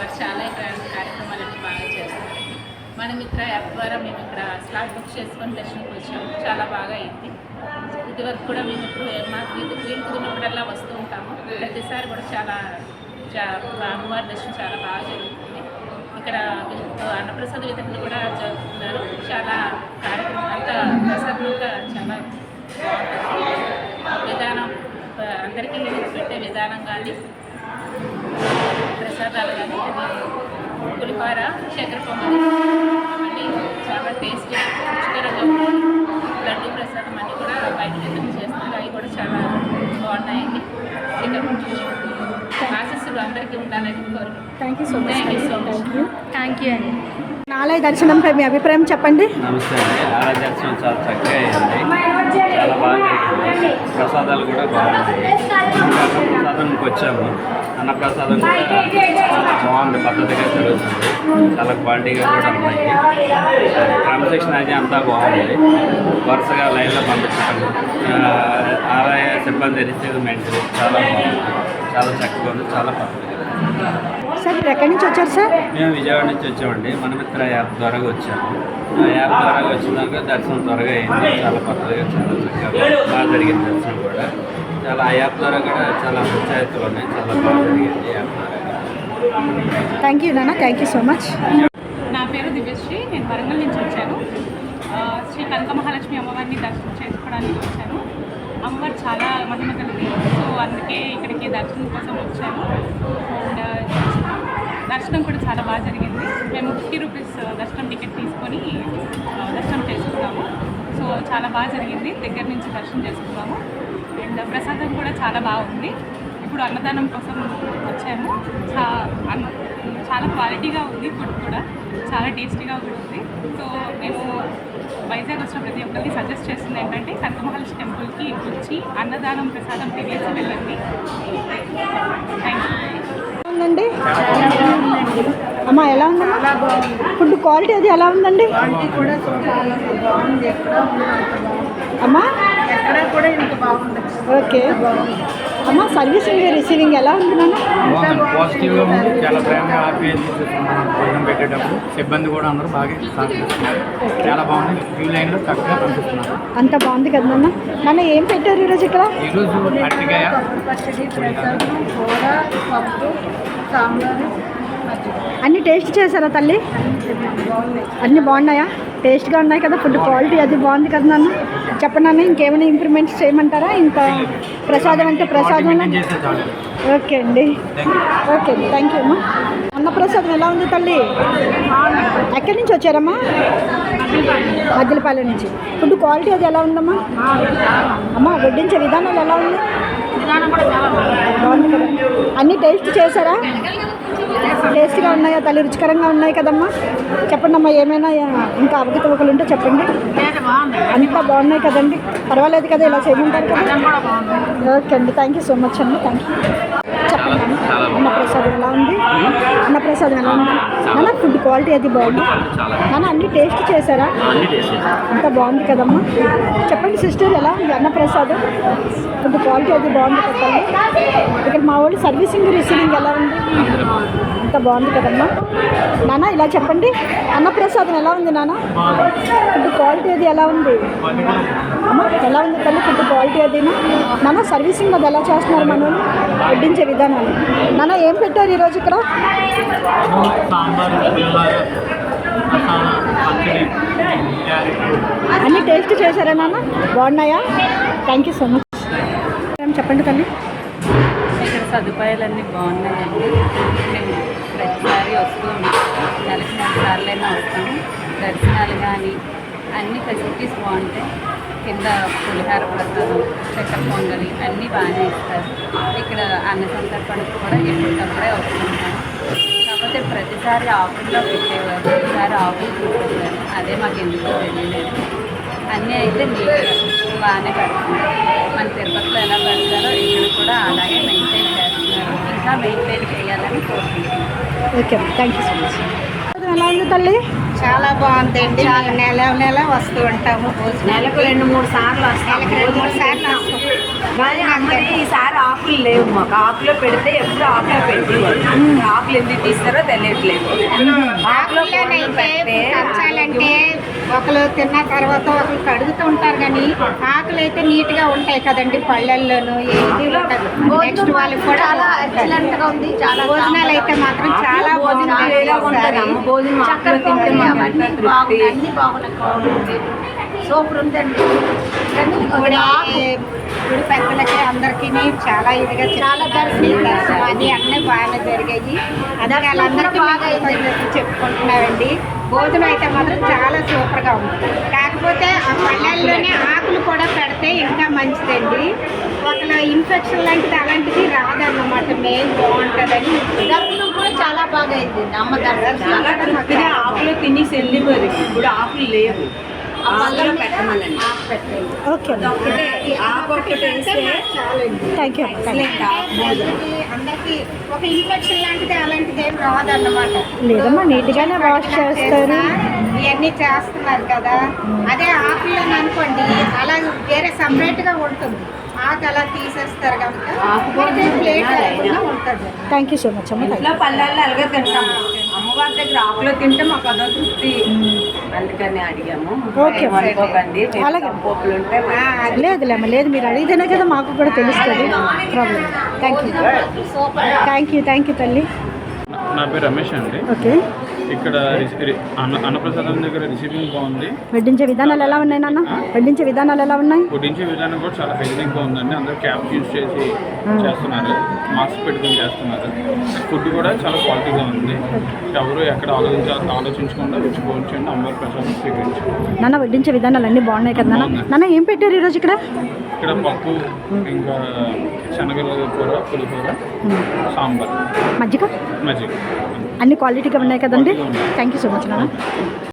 వారు చాలా కార్యక్రమాలన్నీ బాగా చేస్తారు. మన మిత్ర యాప్ ద్వారా మేము ఇక్కడ స్లాట్ బుక్ చేసుకొని దర్శనంకి వచ్చాము. చాలా బాగా అయింది. ఇదివరకు కూడా మేము ఇప్పుడు మాకు వీలు కుదిరినప్పుడల్లా వస్తూ ఉంటాము. ప్రతిసారి కూడా చాలా అమ్మవారి దర్శనం చాలా బాగా జరుగుతుంది. ఇక్కడ అన్నప్రసాద వితరణ కూడా జరుగుతున్నారు. చాలా కార్యక్రమం అంతా ప్రసాదంగా చాలా బాగుంటుంది. విధానం అందరికీ పెట్టే విధానం కానీ ప్రసాదాలు కానీ పులిహోర చక్కెర పొంగలి అన్నీ చాలా టేస్టీ రుచికరంగా ఉంటుంది. లడ్డు ప్రసాదం అన్నీ కూడా బయట విధంగా చేస్తున్నారు. అవి కూడా చాలా బాగున్నాయండి. ఇక ఆశీస్సులు అందరికీ ఉండాలని కోరుకుంటున్నాను. Thank you so much. Thank you అండి. ఆలయ దర్శనంపై మీ అభిప్రాయం చెప్పండి. నమస్తే అండి. ఆలయ దర్శనం చాలా చక్కగా అయింది. చాలా బాగా జరిగింది. ప్రసాదాలు కూడా బాగున్నాయి. అన్నప్రసాదానికి వచ్చాము. అన్నప్రసాదం కూడా చాలా బాగుంది. పద్ధతిగా జరుగుతుంది. చాలా క్వాలిటీగా కూడా ఉన్నాయి. క్రమశిక్షణ అయితే అంతా బాగుంది. వరుసగా లైన్లో పంపించడం, ఆలయ సిబ్బంది రిసీవ్మెంట్ చాలా బాగుంది. చాలా చక్కగా ఉంది. చాలా పద్ధతిగా. సార్ మీరు ఎక్కడి నుంచి వచ్చారు సార్? మేము విజయవాడ నుంచి వచ్చామండి. మన మిత్ర యాప్ ద్వారా వచ్చాము. ఆ యాప్ ద్వారా వచ్చినాక దర్శనం త్వరగా అయింది. చాలా పద్ధతిగా చాలా చక్కగా బాగా జరిగింది. దర్శనం కూడా చాలా ఆ యాప్ ద్వారా కూడా చాలా పంచాయతీలు ఉన్నాయి. చాలా బాగా జరిగింది యాప్ ద్వారా. థ్యాంక్ యూ నాన్న. Thank you so much. నా పేరు దివ్యశ్రీ. నేను వరంగల్ నుంచి వచ్చాను. శ్రీ కనక మహాలక్ష్మి అమ్మవారిని దర్శనం చేసుకోవడానికి వచ్చాను. అమ్మవారు చాలా మహిమ కలిగింది. సో అందుకే ఇక్కడికి దర్శనం కోసం వచ్చాము. అండ్ దర్శనం కూడా చాలా బాగా జరిగింది. మేము 50 రూపీస్ దర్శనం టికెట్ తీసుకొని దర్శనం చేసుకున్నాము. సో చాలా బాగా జరిగింది. దగ్గర నుంచి దర్శనం చేసుకున్నాము. అండ్ ప్రసాదం కూడా చాలా బాగుంది. ఇప్పుడు అన్నదానం కోసం వచ్చాము. చాలా క్వాలిటీగా ఉంది. ఫుడ్ కూడా చాలా టేస్టీగా కూడా ఉంది. సో మేము వైజాగ్ వచ్చిన ప్రతి ఒక్కరికి సజెస్ట్ చేస్తుంది ఏంటంటే కనక మహాలక్ష్మి టెంపుల్కి వచ్చి అన్నదానం ప్రసాదం తినేసి వెళ్ళండి. Thank you. ఉందండి అమ్మ, ఎలా ఉంది ఫుడ్ క్వాలిటీ? అది ఎలా ఉందండి అమ్మా? ఓకే అమ్మ, సర్వీసింగ్ రిసీవింగ్ ఎలా ఉంది నాన్న? పాజిటివ్గా ఉంది. చాలా ప్రేమగా ఆర్పిఎల్ భోజనం పెట్టేటప్పుడు సిబ్బంది కూడా అందరూ బాగా సహకరిస్తున్నారు. చాలా బాగుంది. క్యూ లైన్లో చక్కగా పంపిస్తున్నారు. అంత బాగుంది కదా నాన్న? నాన్న ఏం పెట్టారు ఈరోజు ఇక్కడ? ఈరోజు అరటికాయ, అన్నీ టేస్ట్ చేశారా తల్లి? అన్నీ బాగున్నాయా? టేస్ట్గా ఉన్నాయి కదా? ఫుడ్ క్వాలిటీ అది బాగుంది కదా నాన్న? చెప్పండి నాన్న, ఇంకేమైనా ఇంప్రూవ్మెంట్స్ చేయమంటారా? ఇంకా ప్రసాదం అంటే ప్రసాదం. ఓకే అండి. ఓకే అండి. థ్యాంక్ యూ అమ్మా. అన్నప్రసాదం ఎలా ఉంది తల్లి? ఎక్కడి నుంచి వచ్చారమ్మా? మద్దిలపాలెం నుంచి. ఫుడ్ క్వాలిటీ అది ఎలా ఉందమ్మా? అమ్మ, వడ్డించే విధానాలు ఎలా ఉంది? బాగుంది కదా? అన్నీ టేస్ట్ చేశారా? టేస్ట్గా ఉన్నాయా తల్లి? రుచికరంగా ఉన్నాయి కదమ్మా? చెప్పండి అమ్మా, ఏమైనా ఇంకా అవకతవకలు ఉంటే చెప్పండి. అంతా బాగున్నాయి కదండి? పర్వాలేదు కదా? ఇలా చేయమంటారు కదా? ఓకే అండి. థ్యాంక్ యూ సో మచ్ అండి. Thank you. చెప్పండి అన్న, అన్నప్రసాదం ఎలా ఉంది? అన్నప్రసాదం ఎలా ఉంది నాన్న? ఫుడ్ క్వాలిటీ అది బాగుంది నాన్న? అన్నీ టేస్ట్ చేశారా? అంతా బాగుంది కదమ్మా? చెప్పండి సిస్టర్, ఎలా ఉంది అన్నప్రసాదం? ఫుడ్ క్వాలిటీ అది బాగుంది కదండి? ఇక్కడ మా వాళ్ళు సర్వీసింగ్ రిసీవింగ్ ఎలా ఉంది? అంత బాగుంది కదమ్మా? నాన్న ఇలా చెప్పండి, అన్నప్రసాదం ఎలా ఉంది నాన్న? ఫుడ్ క్వాలిటీ అది ఎలా ఉంది అమ్మ? ఎలా ఉంది తల్లి ఫుడ్ క్వాలిటీ అది నాన్న? సర్వీసింగ్ అది ఎలా చేస్తున్నారు మనం? వడ్డించే విధానాలు నాన్న ఏం పెట్టారు ఈరోజు ఇక్కడ? అన్నీ టేస్ట్ చేశారా నాన్న? బాగున్నాయా? Thank you so much. చెప్పండి తల్లి. ఇక్కడ సదుపాయాలన్నీ బాగున్నాయండి. మేము ప్రతిసారి వస్తూ ఉంటాం. నెలకు 3 సార్లైనా వస్తాము. దర్శనాలు కానీ అన్ని ఫెసిలిటీస్ బాగుంటాయి. కింద పులిహార ప్రసాదం, చక్కెర పొంగలి అన్నీ బాగానే ఇస్తారు. ఇక్కడ అన్న సందర్భానికి కూడా ఎప్పటికప్పుడే వస్తుంటాం. కాకపోతే ప్రతిసారి ఆఫర్లో పెట్టేవారు, ప్రతిసారి ఆఫర్లు చూసేవారు. అదే మాకు ఎందుకో తెలియలేదు. అన్నీ అయితే నీట్గా బాగానే పెడుతున్నారు. మన తిరుపతిలో ఎలా పెడతారో ఇక్కడ కూడా అలాగే మెయింటైన్ చేస్తున్నారు. ఇంకా మెయింటైన్ చేయాలని కోరుకుంటున్నాను. Okay, thank you so much. ఎలా ఉంది తల్లి? చాలా బాగుందండి. నెల నెల వస్తూ ఉంటాము. నెలకు 2-3 సార్లు వస్తాము. కానీ అమ్మది ఈసారి ఆకులు లేవు మాకు. ఆకులో పెడితే ఎప్పుడు ఆకులో పెట్టేవాళ్ళు. ఆకులు ఎందుకు తీస్తారో తెలియట్లేదు. ఆకులో కచ్చాలంటే ఒకరు తిన్న తర్వాత ఒకరు కడుగుతూ ఉంటారు కానీ ఆకులు అయితే నీట్ గా ఉంటాయి కదండి పళ్ళల్లోనూ ఏది ఉండదు. నెక్స్ట్ వాళ్ళకి కూడా చాలా ఎక్సలెంట్ గా ఉంది. చాలా భోజనాలు అయితే మాత్రం చాలా భోజనం వేరే ఉంటుంది. అమ్మ భోజనం ఆకులో తింటే మాకు ఎంత తృప్తి. అన్ని బాగున్నాయి సూపర్ ఉందండి. గుడి పెద్దలకి అందరికీ చాలా ఇదిగా చాలా దర్శనం అన్ని అన్నీ బాగా జరిగాయి. అదే వాళ్ళందరికీ బాగా చెప్పుకుంటున్నామండి. భోజనం అయితే మాత్రం చాలా సూపర్గా ఉంది. కాకపోతే ఆ పళ్ళల్లోనే ఆకులు కూడా పెడితే ఇంకా మంచిదండి. ఒకవేళ ఇన్ఫెక్షన్ లాంటిది అలాంటిది రాదన్నమాట. మెయిన్ బాగుంటుందని దర్శనం కూడా చాలా బాగా అయింది. అమ్మ దర్శనం చాలా తృప్తిగా ఆకులు తినేసి వెళ్ళిపోయి. ఇప్పుడు ఆకులు లేవు. ఆకులో పెట్టమనండి. ఓకే ఒకటే ఆకు ఒకటి వేస్తే థ్యాంక్ యూ. అందరికి ఒక ఇన్ఫెక్షన్ లాంటిది అలాంటిది ఏం రాదన్నమాట. లేదమ్మా, నీట్గానే వాష్ చేస్తారు. ఇవన్నీ చేస్తున్నారు కదా. అదే ఆకుల్లో అనుకోండి అలా వేరే సపరేట్ గా ఉంటుంది. ఆకు అలా తీసేస్తారు కనుక ప్లేట్ లేకుండా ఉంటుంది. థ్యాంక్ యూ సో మచ్ అమ్మ. ఇంట్లో పల్లెల్లో అలాగే తింటాము. అమ్మవారి దగ్గర ఆకులో తింటే మాకు అదో తృప్తి. అందుకని అడిగాము. ఓకే. అనుకోకండి. అలాగే. పోపులు ఉంటే లేదులేమ్మ, లేదు, మీరు అడిగితేనే కదా మాకు కూడా తెలుస్తుంది. Problem. Thank you thank you తల్లి. నా పేరు రమేష్ అండి. ఓకే. ఇక్కడ అన్నప్రసాదం దగ్గర రిసీవింగ్ బాగుంది. వడ్డించే విధానాలు ఎలా ఉన్నాయి నాన్న? వడ్డించే విధానాలు ఎలా ఉన్నాయి? వడ్డించే విధానం కూడా చాలా హైజీనిక్గా ఉందండి. అందరూ క్యాప్స్ యూజ్ చేసి చేస్తున్నారు. మాస్క్ పెట్టుకుని చేస్తున్నారు. ఫుడ్ కూడా చాలా క్వాలిటీగా ఉంది. ఎవరు ఎక్కడ ఆలోచించకుండా రుచి భోంచండి. అమ్మవారి ప్రసాదం స్వీకరించండి. నాన్న, వడ్డించే విధానాలు అన్నీ బాగున్నాయి కదా నాన్న? నాన్న, ఏం పెట్టారు ఈరోజు ఇక్కడ? ఇక్కడ పప్పు, ఇంకా శనగల కూర, పులిహోర, సాంబార్, మజ్జిగ మజ్జిగ అన్ని క్వాలిటీగా ఉన్నాయి కదండి. థ్యాంక్ యూ సో మచ్ నాన్న.